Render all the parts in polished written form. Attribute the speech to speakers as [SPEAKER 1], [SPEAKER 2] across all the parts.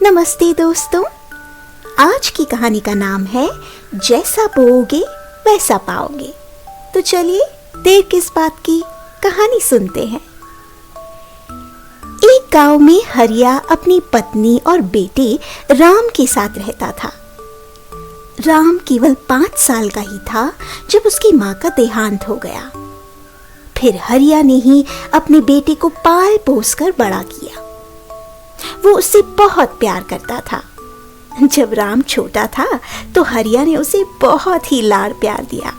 [SPEAKER 1] नमस्ते दोस्तों, आज की कहानी का नाम है जैसा बोओगे वैसा पाओगे। तो चलिए देर किस बात की, कहानी सुनते हैं। एक गांव में हरिया अपनी पत्नी और बेटे राम के साथ रहता था। राम केवल 5 साल का ही था जब उसकी मां का देहांत हो गया। फिर हरिया ने ही अपने बेटे को पाल पोस कर बड़ा किया। वो उससे बहुत प्यार करता था। जब राम छोटा था तो हरिया ने उसे बहुत ही लाड़ प्यार दिया।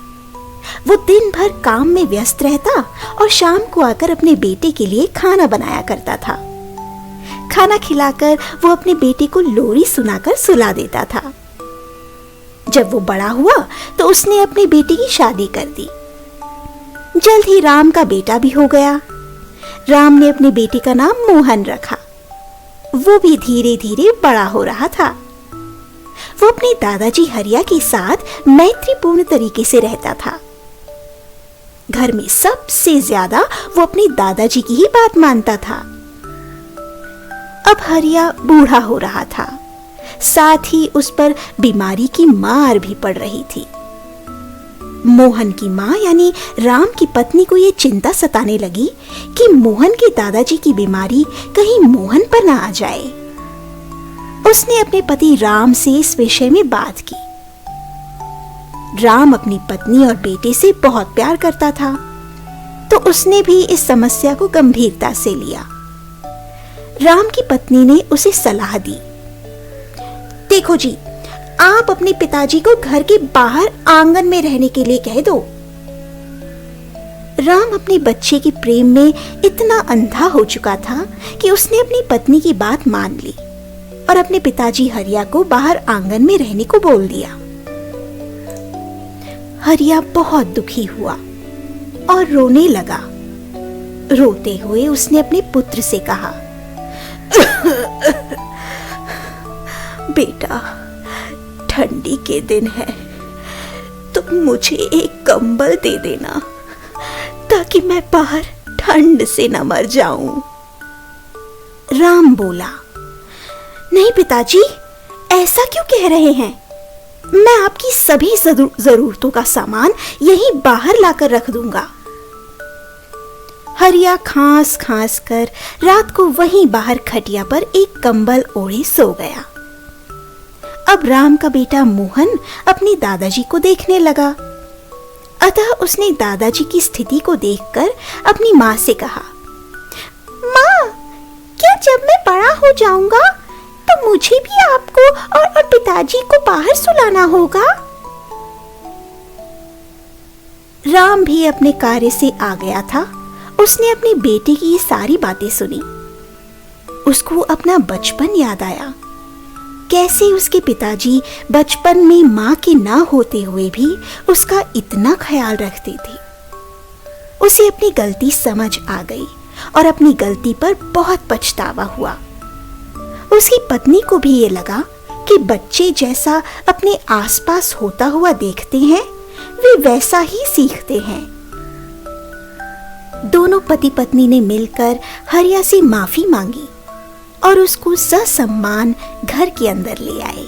[SPEAKER 1] वो दिन भर काम में व्यस्त रहता और शाम को आकर अपने बेटे के लिए खाना बनाया करता था। खाना खिलाकर वो अपने बेटे को लोरी सुनाकर सुला देता था। जब वो बड़ा हुआ तो उसने अपने बेटे की शादी कर दी। जल्द ही राम का बेटा भी हो गया। राम ने अपने बेटे का नाम मोहन रखा। वो भी धीरे धीरे बड़ा हो रहा था। वो अपने दादाजी हरिया के साथ मैत्रीपूर्ण तरीके से रहता था। घर में सबसे ज्यादा वो अपने दादाजी की ही बात मानता था। अब हरिया बूढ़ा हो रहा था, साथ ही उस पर बीमारी की मार भी पड़ रही थी। मोहन की मां यानी राम की पत्नी को ये चिंता सताने लगी कि मोहन के दादाजी की बीमारी कहीं मोहन पर ना आ जाए। उसने अपने पति राम से इस विषय में बात की। राम अपनी पत्नी और बेटे से बहुत प्यार करता था, तो उसने भी इस समस्या को गंभीरता से लिया। राम की पत्नी ने उसे सलाह दी, देखो जी, आप अपने पिताजी को घर के बाहर आंगन में रहने के लिए कह दो। राम अपने बच्चे के प्रेम में इतना अंधा हो चुका था कि उसने अपनी पत्नी की बात मान ली और अपने पिताजी हरिया को बाहर आंगन में रहने को बोल दिया। हरिया बहुत दुखी हुआ और रोने लगा। रोते हुए उसने अपने पुत्र से कहा, बेटा, ठंडी के दिन है तो मुझे एक कंबल दे देना ताकि मैं बाहर ठंड से न मर जाऊं। राम बोला, नहीं पिताजी, ऐसा क्यों कह रहे हैं? मैं आपकी सभी जरूरतों का सामान यहीं बाहर लाकर रख दूंगा। हरिया खांस खांस कर रात को वहीं बाहर खटिया पर एक कंबल ओढ़े सो गया। अब राम का बेटा मोहन अपने दादाजी को देखने लगा। अतः उसने दादाजी की स्थिति को देखकर अपनी माँ से कहा, माँ, क्या जब मैं बड़ा हो जाऊंगा तो मुझे भी आपको और पिताजी को बाहर सुलाना होगा? राम भी अपने कार्य से आ गया था। उसने अपने बेटे की ये सारी बातें सुनी। उसको अपना बचपन याद आया, कैसे उसके पिताजी बचपन में मां के ना होते हुए भी उसका इतना ख्याल रखते थे। उसे अपनी गलती समझ आ गई और अपनी गलती पर बहुत पछतावा हुआ। उसकी पत्नी को भी ये लगा कि बच्चे जैसा अपने आसपास होता हुआ देखते हैं, वे वैसा ही सीखते हैं। दोनों पति पत्नी ने मिलकर हरिया से माफी मांगी और उसको ससम्मान घर के अंदर ले आए।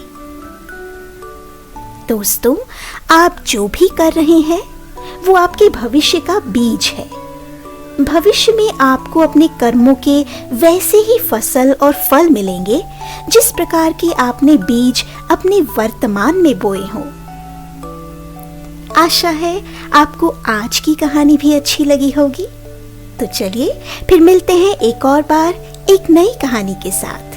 [SPEAKER 1] दोस्तों, आप जो भी कर रहे हैं वो आपके भविष्य का बीज है। भविष्य में आपको अपने कर्मों के वैसे ही फसल और फल मिलेंगे जिस प्रकार के आपने बीज अपने वर्तमान में बोए हों। आशा है आपको आज की कहानी भी अच्छी लगी होगी। तो चलिए फिर मिलते हैं एक और बार एक नई कहानी के साथ।